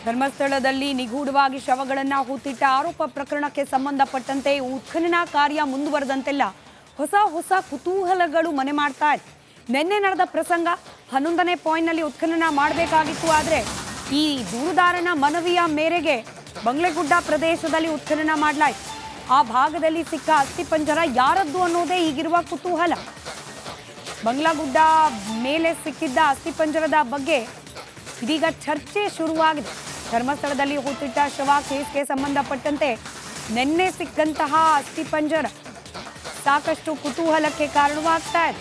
ಧರ್ಮಸ್ಥಳದಲ್ಲಿ ನಿಗೂಢವಾಗಿ ಶವಗಳನ್ನು ಹೂತಿಟ್ಟ ಆರೋಪ ಪ್ರಕರಣಕ್ಕೆ ಸಂಬಂಧಪಟ್ಟಂತೆ ಉತ್ಖನನ ಕಾರ್ಯ ಮುಂದುವರೆದಂತೆಲ್ಲ ಹೊಸ ಕುತೂಹಲಗಳು ಮನೆ ಮಾಡ್ತಾ ಇದೆ. ನಿನ್ನೆ ನಡೆದ ಪ್ರಸಂಗ 11ನೇ ಪಾಯಿಂಟ್ನಲ್ಲಿ ಉತ್ಖನನ ಮಾಡಬೇಕಾಗಿತ್ತು. ಆದರೆ ಈ ದೂರುದಾರನ ಮನವಿಯ ಮೇರೆಗೆ ಬಂಗ್ಲೆಗುಡ್ಡ ಪ್ರದೇಶದಲ್ಲಿ ಉತ್ಖನನ ಮಾಡಲಾಯಿತು. ಆ ಭಾಗದಲ್ಲಿ ಸಿಕ್ಕ ಅಸ್ಥಿಪಂಜರ ಯಾರದ್ದು ಅನ್ನೋದೇ ಈಗಿರುವ ಕುತೂಹಲ. ಬಂಗ್ಲಾಗುಡ್ಡ ಮೇಲೆ ಸಿಕ್ಕಿದ್ದ ಅಸ್ಥಿಪಂಜರದ ಬಗ್ಗೆ ಇದೀಗ ಚರ್ಚೆ ಶುರುವಾಗಿದೆ. ಧರ್ಮಸ್ಥಳದಲ್ಲಿ ಹೂತಿಟ್ಟ ಶವ ಕೇಸ್ಗೆ ಸಂಬಂಧಪಟ್ಟಂತೆ ನಿನ್ನೆ ಸಿಕ್ಕಂತಹ ಅಸ್ಥಿಪಂಜರ ಸಾಕಷ್ಟು ಕುತೂಹಲಕ್ಕೆ ಕಾರಣವಾಗ್ತಾ ಇದೆ.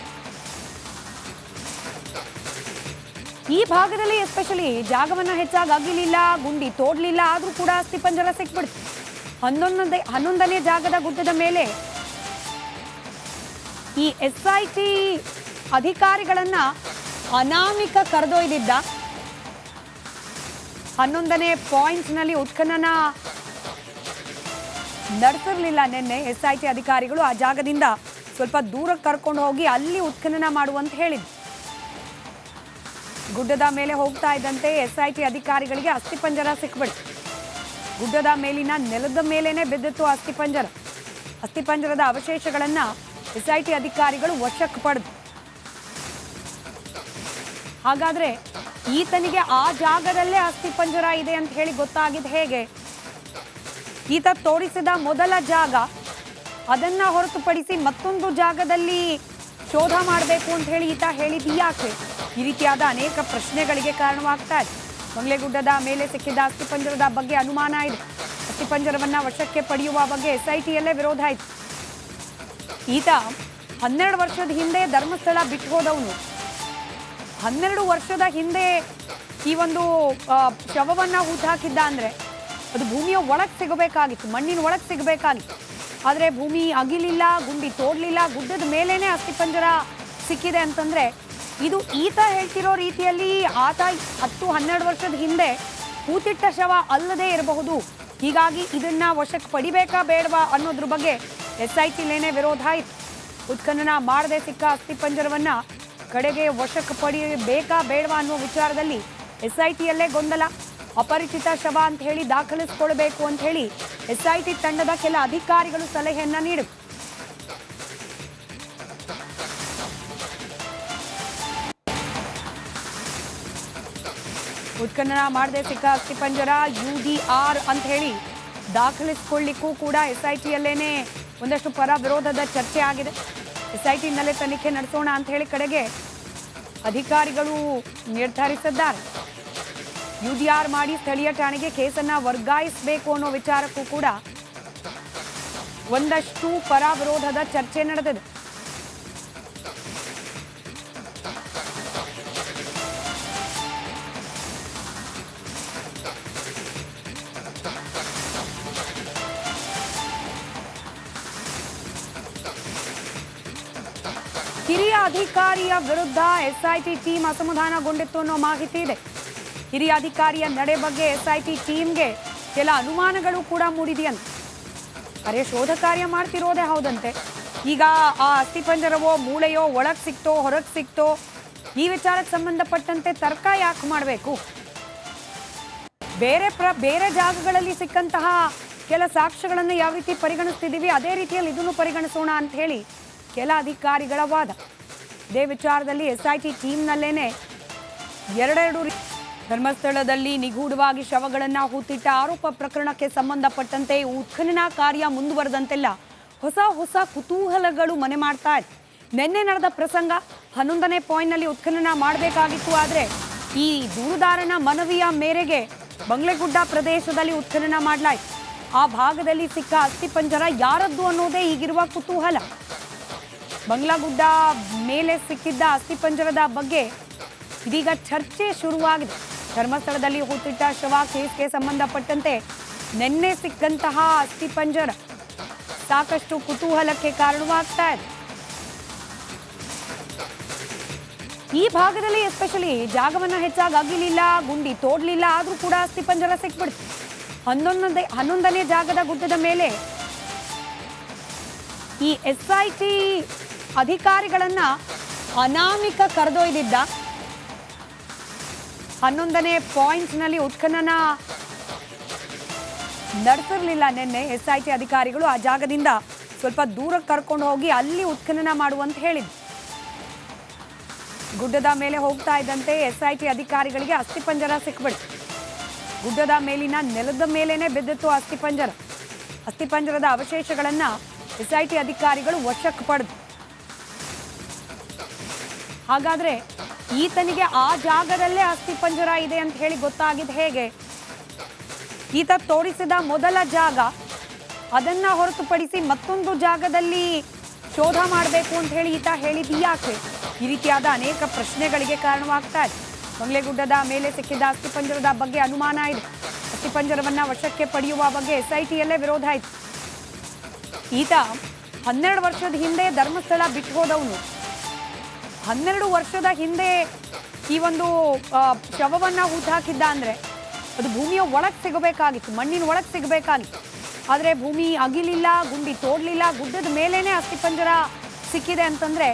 ಈ ಭಾಗದಲ್ಲಿ ಎಸ್ಪೆಷಲಿ ಜಾಗವನ್ನ ಹೆಚ್ಚಾಗಿ ಅಗಿಲಿಲ್ಲ, ಗುಂಡಿ ತೋಡ್ಲಿಲ್ಲ, ಆದ್ರೂ ಕೂಡ ಅಸ್ಥಿಪಂಜರ ಸಿಕ್ಬಿಡ್ತು. 11ನೇ ಜಾಗದ ಗುಡ್ಡದ ಮೇಲೆ ಈ SIT ಅಧಿಕಾರಿಗಳನ್ನ ಅನಾಮಿಕ ಕರೆದೊಯ್ದಿದ್ದ. 11ನೇ ಪಾಯಿಂಟ್ನಲ್ಲಿ ಉತ್ಖನನ ನಡೆಸಿರಲಿಲ್ಲ. ನಿನ್ನೆ SIT ಅಧಿಕಾರಿಗಳು ಆ ಜಾಗದಿಂದ ಸ್ವಲ್ಪ ದೂರಕ್ಕೆ ಕರ್ಕೊಂಡು ಹೋಗಿ ಅಲ್ಲಿ ಉತ್ಖನನ ಮಾಡುವಂತ ಹೇಳಿದ್ರು. ಗುಡ್ಡದ ಮೇಲೆ ಹೋಗ್ತಾ ಇದ್ದಂತೆ SIT ಅಧಿಕಾರಿಗಳಿಗೆ ಅಸ್ಥಿಪಂಜರ ಸಿಕ್ಬಿಡ್ತು. ಗುಡ್ಡದ ಮೇಲಿನ ನೆಲದ ಮೇಲೇನೆ ಬಿದ್ದಿತ್ತು ಅಸ್ಥಿಪಂಜರ. ಅಸ್ಥಿಪಂಜರದ ಅವಶೇಷಗಳನ್ನ SIT ಅಧಿಕಾರಿಗಳು ವಶಕ್ಕೆ ಪಡೆದು. ಹಾಗಾದ್ರೆ ಈತನಿಗೆ ಆ ಜಾಗದಲ್ಲೇ ಅಸ್ಥಿಪಂಜರ ಇದೆ ಅಂತ ಹೇಳಿ ಗೊತ್ತಾಗಿದ್ದು ಹೇಗೆ? ಈತ ತೋರಿಸಿದ ಮೊದಲ ಜಾಗ, ಅದನ್ನ ಹೊರತುಪಡಿಸಿ ಮತ್ತೊಂದು ಜಾಗದಲ್ಲಿ ಶೋಧ ಮಾಡಬೇಕು ಅಂತ ಹೇಳಿ ಈತ ಹೇಳಿದ್ದು ಯಾಕೆ? ಈ ರೀತಿಯಾದ ಅನೇಕ ಪ್ರಶ್ನೆಗಳಿಗೆ ಕಾರಣವಾಗ್ತಾ ಇದೆ. ಬಂಗ್ಲೆಗುಡ್ಡದ ಮೇಲೆ ಸಿಕ್ಕಿದ್ದ ಅಸ್ಥಿಪಂಜರದ ಬಗ್ಗೆ ಅನುಮಾನ ಇದೆ. ಅಸ್ಥಿಪಂಜರವನ್ನ ವಶಕ್ಕೆ ಪಡೆಯುವ ಬಗ್ಗೆ SITಯಲ್ಲೇ ವಿರೋಧ ಆಯಿತು. ಈತ 12 ವರ್ಷದ ಹಿಂದೆ ಧರ್ಮಸ್ಥಳ ಬಿಟ್ಟು ಹೋದವನು. 12 ವರ್ಷದ ಹಿಂದೆ ಈ ಒಂದು ಶವವನ್ನ ಹೂತಾಕಿದ್ದ ಅಂದ್ರೆ ಅದು ಭೂಮಿಯ ಒಳಗೆ ಸಿಗಬೇಕಾಗಿತ್ತು, ಮಣ್ಣಿನ ಒಳಗೆ ಸಿಗಬೇಕಾಗಿತ್ತು. ಆದರೆ ಭೂಮಿ ಅಗಿಲಿಲ್ಲ, ಗುಂಡಿ ತೋಡ್ಲಿಲ್ಲ, ಗುಡ್ಡದ ಮೇಲೇನೆ ಅಸ್ಥಿಪಂಜರ ಸಿಕ್ಕಿದೆ ಅಂತಂದ್ರೆ ಇದು ಈತ ಹೇಳ್ತಿರೋ ರೀತಿಯಲ್ಲಿ ಆತ 10-12 ವರ್ಷದ ಹಿಂದೆ ಹೂತಿಟ್ಟ ಶವ ಅಲ್ಲದೆ ಇರಬಹುದು. ಹೀಗಾಗಿ ಇದನ್ನ ವಶಕ್ಕೆ ಪಡಿಬೇಕಾ ಬೇಡವಾ ಅನ್ನೋದ್ರ ಬಗ್ಗೆ SITಲೇನೆ ವಿರೋಧ ಆಯಿತು. ಉತ್ಖನನ ಮಾಡದೆ ಸಿಕ್ಕ ಅಸ್ಥಿಪಂಜರವನ್ನ ಕಡೆಗೆ ವಶಕ್ಕೆ ಪಡಿಬೇಕಾ ಬೇಡವಾ ಅನ್ನೋ ವಿಚಾರದಲ್ಲಿ SITಯಲ್ಲೇ ಗೊಂದಲ. ಅಪರಿಚಿತ ಶವ ಅಂತ ಹೇಳಿ ದಾಖಲಿಸಿಕೊಳ್ಬೇಕು ಅಂತ ಹೇಳಿ SIT ತಂಡದ ಕೆಲ ಅಧಿಕಾರಿಗಳು ಸಲಹೆಯನ್ನ ನೀಡಿದರು. ಉತ್ಖನನ ಮಾಡದೆ ಸಿಕ್ಕ ಅಸ್ಥಿಪಂಜರ UDR ಅಂತ ಹೇಳಿ ದಾಖಲಿಸಿಕೊಳ್ಳಿಕ್ಕೂ ಕೂಡ SITಯಲ್ಲೇನೆ ಒಂದಷ್ಟು ಪರ ವಿರೋಧದ ಚರ್ಚೆ ಆಗಿದೆ. SITನಲ್ಲೇ ತನಿಖೆ ನಡೆಸೋಣ ಅಂತ ಹೇಳಿ ಕಡೆಗೆ ಅಧಿಕಾರಿಗಳು ನಿರ್ಧರಿಸಿದ್ದಾರೆ. UDR ಮಾಡಿ ಸ್ಥಳೀಯ ಠಾಣೆಗೆ ಕೇಸನ್ನ ವರ್ಗಾಯಿಸಬೇಕು ಅನ್ನೋ ವಿಚಾರಕ್ಕೂ ಕೂಡ ಒಂದಷ್ಟು ಪರ ವಿರೋಧದ ಚರ್ಚೆ ನಡೆದಿದೆ. ಹಿರಿಯ ಅಧಿಕಾರಿಯ ವಿರುದ್ಧ SIT ಟೀಮ್ ಅಸಮಾಧಾನಗೊಂಡಿತ್ತು ಅನ್ನೋ ಮಾಹಿತಿ ಇದೆ. ಹಿರಿಯ ಅಧಿಕಾರಿಯ ನಡೆ ಬಗ್ಗೆ SIT ಟೀಮ್ಗೆ ಕೆಲ ಅನುಮಾನಗಳು ಕೂಡ ಮೂಡಿದೆಯಂತೆ. ಅರೆ, ಶೋಧ ಕಾರ್ಯ ಮಾಡ್ತಿರೋದೇ ಹೌದಂತೆ. ಈಗ ಆ ಅಸ್ಥಿಪಂಜರವೋ ಮೂಳೆಯೋ ಒಳಗೆ ಸಿಕ್ತೋ ಹೊರಗೆ ಸಿಕ್ತೋ ಈ ವಿಚಾರಕ್ಕೆ ಸಂಬಂಧಪಟ್ಟಂತೆ ತರ್ಕ ಯಾಕೆ ಮಾಡಬೇಕು? ಬೇರೆ ಜಾಗಗಳಲ್ಲಿ ಸಿಕ್ಕಂತಹ ಕೆಲ ಸಾಕ್ಷ್ಯಗಳನ್ನು ಯಾವ ರೀತಿ ಪರಿಗಣಿಸ್ತಿದ್ದೀವಿ ಅದೇ ರೀತಿಯಲ್ಲಿ ಇದನ್ನು ಪರಿಗಣಿಸೋಣ ಅಂತ ಹೇಳಿ ಕೆಲ ಅಧಿಕಾರಿಗಳ ವಾದ. ಇದೇ ವಿಚಾರದಲ್ಲಿ SIT ಟೀಮ್ನಲ್ಲೇನೆ ಎರಡೆರಡು ಧರ್ಮಸ್ಥಳದಲ್ಲಿ ನಿಗೂಢವಾಗಿ ಶವಗಳನ್ನು ಹೂತಿಟ್ಟ ಆರೋಪ ಪ್ರಕರಣಕ್ಕೆ ಸಂಬಂಧಪಟ್ಟಂತೆ ಉತ್ಖನನ ಕಾರ್ಯ ಮುಂದುವರೆದಂತೆಲ್ಲ ಹೊಸ ಕುತೂಹಲಗಳು ಮನೆ ಮಾಡ್ತಾ ಇದೆ. ನಿನ್ನೆ ನಡೆದ ಪ್ರಸಂಗ 11ನೇ ಪಾಯಿಂಟ್ನಲ್ಲಿ ಉತ್ಖನನ ಮಾಡಬೇಕಾಗಿತ್ತು. ಆದರೆ ಈ ದೂರುದಾರನ ಮನವಿಯ ಮೇರೆಗೆ ಬಂಗ್ಲೆಗುಡ್ಡ ಪ್ರದೇಶದಲ್ಲಿ ಉತ್ಖನನ ಮಾಡಲಾಯಿತು. ಆ ಭಾಗದಲ್ಲಿ ಸಿಕ್ಕ ಅಸ್ಥಿಪಂಜರ ಯಾರದ್ದು ಅನ್ನೋದೇ ಈಗಿರುವ ಕುತೂಹಲ. ಬಂಗ್ಲಾಗುಡ್ಡ ಮೇಲೆ ಸಿಕ್ಕಿದ್ದ ಅಸ್ಥಿಪಂಜರದ ಬಗ್ಗೆ ಇದೀಗ ಚರ್ಚೆ ಶುರುವಾಗಿದೆ. ಧರ್ಮಸ್ಥಳದಲ್ಲಿ ಹೂತಿಟ್ಟ ಶವ ಕೇಸ್ಗೆ ಸಂಬಂಧಪಟ್ಟಂತೆ ನಿನ್ನೆ ಸಿಕ್ಕಂತಹ ಅಸ್ಥಿಪಂಜರ ಸಾಕಷ್ಟು ಕುತೂಹಲಕ್ಕೆ ಕಾರಣವಾಗ್ತಾ ಇದೆ. ಈ ಭಾಗದಲ್ಲಿ ಎಸ್ಪೆಷಲಿ ಜಾಗವನ್ನ ಹೆಚ್ಚಾಗಿ ಅಗಿಲಿಲ್ಲ, ಗುಂಡಿ ತೋಡ್ಲಿಲ್ಲ, ಆದ್ರೂ ಕೂಡ ಅಸ್ಥಿಪಂಜರ ಸಿಕ್ಬಿಡ್ತು. 11ನೇ ಜಾಗದ ಗುಡ್ಡದ ಮೇಲೆ ಈ SIT ಅಧಿಕಾರಿಗಳನ್ನ ಅನಾಮಿಕ ಕರೆದೊಯ್ದಿದ್ದ. 11ನೇ ಪಾಯಿಂಟ್ನಲ್ಲಿ ಉತ್ಖನನ ನಡೆಸಿರಲಿಲ್ಲ. ನಿನ್ನೆ SIT ಅಧಿಕಾರಿಗಳು ಆ ಜಾಗದಿಂದ ಸ್ವಲ್ಪ ದೂರ ಕರ್ಕೊಂಡು ಹೋಗಿ ಅಲ್ಲಿ ಉತ್ಖನನ ಮಾಡುವಂತ ಹೇಳಿದ್ರು. ಗುಡ್ಡದ ಮೇಲೆ ಹೋಗ್ತಾ ಇದ್ದಂತೆ SIT ಅಧಿಕಾರಿಗಳಿಗೆ ಅಸ್ಥಿಪಂಜರ ಸಿಕ್ಬಿಡ್ತು. ಗುಡ್ಡದ ಮೇಲಿನ ನೆಲದ ಮೇಲೇನೆ ಬಿದ್ದಿತ್ತು ಅಸ್ಥಿಪಂಜರ. ಅಸ್ಥಿಪಂಜರದ ಅವಶೇಷಗಳನ್ನ SIT ಅಧಿಕಾರಿಗಳು ವಶಕ್ಕೆ ಪಡೆದು. ಹಾಗಾದ್ರೆ ಈತನಿಗೆ ಆ ಜಾಗದಲ್ಲೇ ಅಸ್ಥಿಪಂಜರ ಇದೆ ಅಂತ ಹೇಳಿ ಗೊತ್ತಾಗಿದ್ದು ಹೇಗೆ? ಈತ ತೋರಿಸಿದ ಮೊದಲ ಜಾಗ, ಅದನ್ನ ಹೊರತುಪಡಿಸಿ ಮತ್ತೊಂದು ಜಾಗದಲ್ಲಿ ಶೋಧ ಮಾಡಬೇಕು ಅಂತ ಹೇಳಿ ಈತ ಹೇಳಿದ್ದು ಯಾಕೆ? ಈ ರೀತಿಯಾದ ಅನೇಕ ಪ್ರಶ್ನೆಗಳಿಗೆ ಕಾರಣವಾಗ್ತಾ ಇದೆ. ಬಂಗ್ಲೆಗುಡ್ಡದ ಮೇಲೆ ಸಿಕ್ಕಿದ ಅಸ್ಥಿಪಂಜರದ ಬಗ್ಗೆ ಅನುಮಾನ ಇದೆ. ಅಸ್ಥಿಪಂಜರವನ್ನ ವಶಕ್ಕೆ ಪಡೆಯುವ ಬಗ್ಗೆ SITಯಲ್ಲೇ ವಿರೋಧ ಇತ್ತು. ಈತ 12 ವರ್ಷದ ಹಿಂದೆ ಧರ್ಮಸ್ಥಳ ಬಿಟ್ಟು ಹೋದವನು. 12 ವರ್ಷದ ಹಿಂದೆ ಈ ಒಂದು ಶವವನ್ನ ಹೂತಾಕಿದ್ದ ಅಂದ್ರೆ ಅದು ಭೂಮಿಯ ಒಳಗೆ ಸಿಗಬೇಕಾಗಿತ್ತು, ಮಣ್ಣಿನ ಒಳಗೆ ಸಿಗಬೇಕಾಗಿತ್ತು. ಆದರೆ ಭೂಮಿ ಅಗಿಲಿಲ್ಲ, ಗುಂಡಿ ತೋಡ್ಲಿಲ್ಲ, ಗುಡ್ಡದ ಮೇಲೇನೆ ಅಸ್ಥಿಪಂಜರ ಸಿಕ್ಕಿದೆ ಅಂತಂದ್ರೆ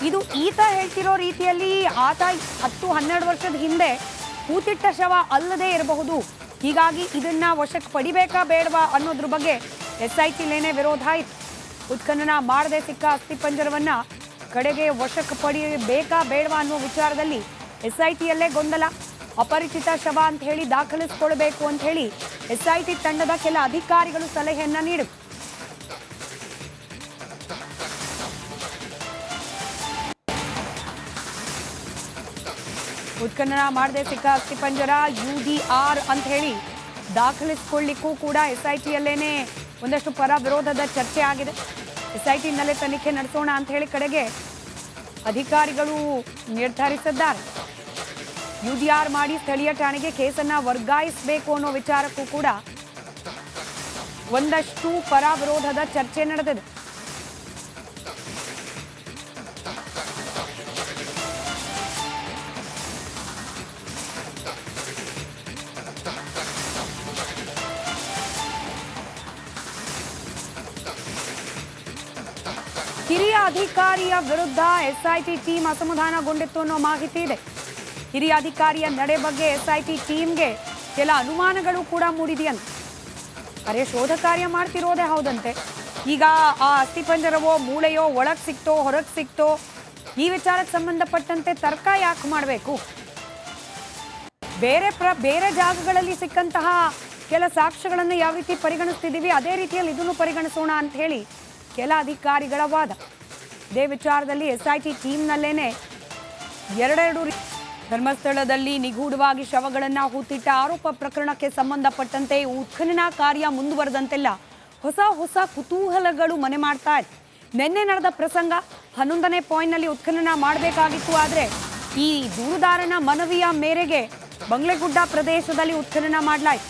ಇದು ಈತ ಹೇಳ್ತಿರೋ ರೀತಿಯಲ್ಲಿ ಆತ 10-12 ವರ್ಷದ ಹಿಂದೆ ಹೂತಿಟ್ಟ ಶವ ಅಲ್ಲದೆ ಇರಬಹುದು. ಹೀಗಾಗಿ ಇದನ್ನ ವಶಕ್ಕೆ ಪಡಿಬೇಕಾ ಬೇಡವಾ ಅನ್ನೋದ್ರ ಬಗ್ಗೆ SITಲೇನೆ ವಿರೋಧ ಇತ್ತು. ಉತ್ಖನನ ಮಾಡದೆ ಸಿಕ್ಕ ಅಸ್ಥಿಪಂಜರವನ್ನ ಕಡೆಗೆ ವಶಕ್ಕೆ ಪಡಿಬೇಕಾ ಬೇಡವಾ ಅನ್ನೋ ವಿಚಾರದಲ್ಲಿ SITಯಲ್ಲೇ ಗೊಂದಲ. ಅಪರಿಚಿತ ಶವ ಅಂತ ಹೇಳಿ ದಾಖಲಿಸಿಕೊಳ್ಬೇಕು ಅಂತ ಹೇಳಿ SIT ತಂಡದ ಕೆಲ ಅಧಿಕಾರಿಗಳು ಸಲಹೆಯನ್ನ ನೀಡಿದರು. ಉತ್ಖನನ ಮಾಡದೆ ಸಿಕ್ಕ ಅಸ್ಥಿಪಂಜರ UDR ಅಂತ ಹೇಳಿ ದಾಖಲಿಸಿಕೊಳ್ಳಿಕ್ಕೂ ಕೂಡ SITಯಲ್ಲೇನೆ ಒಂದಷ್ಟು ಪರ ವಿರೋಧದ ಚರ್ಚೆ ಆಗಿದೆ. SITನಲ್ಲೇ ತನಿಖೆ ನಡೆಸೋಣ ಅಂತ ಹೇಳಿ ಕಡೆಗೆ ಅಧಿಕಾರಿಗಳು ನಿರ್ಧರಿಸಿದ್ದಾರೆ. UDR ಮಾಡಿ ಸ್ಥಳೀಯ ಠಾಣೆಗೆ ಕೇಸನ್ನ ವರ್ಗಾಯಿಸಬೇಕು ಅನ್ನೋ ವಿಚಾರಕ್ಕೂ ಕೂಡ ಒಂದಷ್ಟು ಪರ ವಿರೋಧದ ಚರ್ಚೆ ನಡೆದಿದೆ. ಹಿರಿಯ ಅಧಿಕಾರಿಯ ವಿರುದ್ಧ SIT ಟೀಮ್ ಅಸಮಾಧಾನಗೊಂಡಿತ್ತು ಅನ್ನೋ ಮಾಹಿತಿ ಇದೆ. ಹಿರಿಯ ಅಧಿಕಾರಿಯ ನಡೆ ಬಗ್ಗೆ SIT ಟೀಮ್ಗೆ ಕೆಲ ಅನುಮಾನಗಳು ಕೂಡ ಮೂಡಿದೆಯಂತೆ. ಅರೆ, ಶೋಧ ಕಾರ್ಯ ಮಾಡ್ತಿರೋದೇ ಹೌದಂತೆ. ಈಗ ಆ ಅಸ್ಥಿಪಂಜರವೋ ಮೂಳೆಯೋ ಒಳಗೆ ಸಿಕ್ತೋ ಹೊರಗೆ ಸಿಕ್ತೋ ಈ ವಿಚಾರಕ್ಕೆ ಸಂಬಂಧಪಟ್ಟಂತೆ ತರ್ಕ ಯಾಕೆ ಮಾಡಬೇಕು? ಬೇರೆ ಜಾಗಗಳಲ್ಲಿ ಸಿಕ್ಕಂತಹ ಕೆಲ ಸಾಕ್ಷ್ಯಗಳನ್ನು ಯಾವ ರೀತಿ ಪರಿಗಣಿಸ್ತಿದ್ದೀವಿ ಅದೇ ರೀತಿಯಲ್ಲಿ ಇದನ್ನು ಪರಿಗಣಿಸೋಣ ಅಂತ ಹೇಳಿ ಕೆಲ ಅಧಿಕಾರಿಗಳ ವಾದ. ಇದೇ ವಿಚಾರದಲ್ಲಿ SIT ಟೀಮ್ನಲ್ಲೇನೆ ಎರಡೆರಡು ಧರ್ಮಸ್ಥಳದಲ್ಲಿ ನಿಗೂಢವಾಗಿ ಶವಗಳನ್ನು ಹೂತಿಟ್ಟ ಆರೋಪ ಪ್ರಕರಣಕ್ಕೆ ಸಂಬಂಧಪಟ್ಟಂತೆ ಉತ್ಖನನ ಕಾರ್ಯ ಮುಂದುವರೆದಂತೆಲ್ಲ ಹೊಸ ಕುತೂಹಲಗಳು ಮನೆ ಮಾಡ್ತಾ ಇದೆ. ನಿನ್ನೆ ನಡೆದ ಪ್ರಸಂಗ 11ನೇ ಪಾಯಿಂಟ್ನಲ್ಲಿ ಉತ್ಖನನ ಮಾಡಬೇಕಾಗಿತ್ತು. ಆದರೆ ಈ ದೂರುದಾರನ ಮನವಿಯ ಮೇರೆಗೆ ಬಂಗ್ಲೆಗುಡ್ಡ ಪ್ರದೇಶದಲ್ಲಿ ಉತ್ಖನನ ಮಾಡಲಾಯಿತು.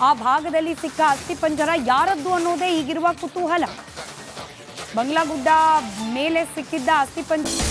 ಆ ಭಾಗದಲ್ಲಿ ಸಿಕ್ಕ ಅಸ್ಥಿಪಂಜರ ಯಾರದ್ದು ಅನ್ನೋದೇ ಈಗಿರುವ ಕುತೂಹಲ. ಬಂಗ್ಲಾಗುಡ್ಡ ಮೇಲೆ ಸಿಕ್ಕಿದ್ದ ಅಸ್ಥಿಪಂಜರ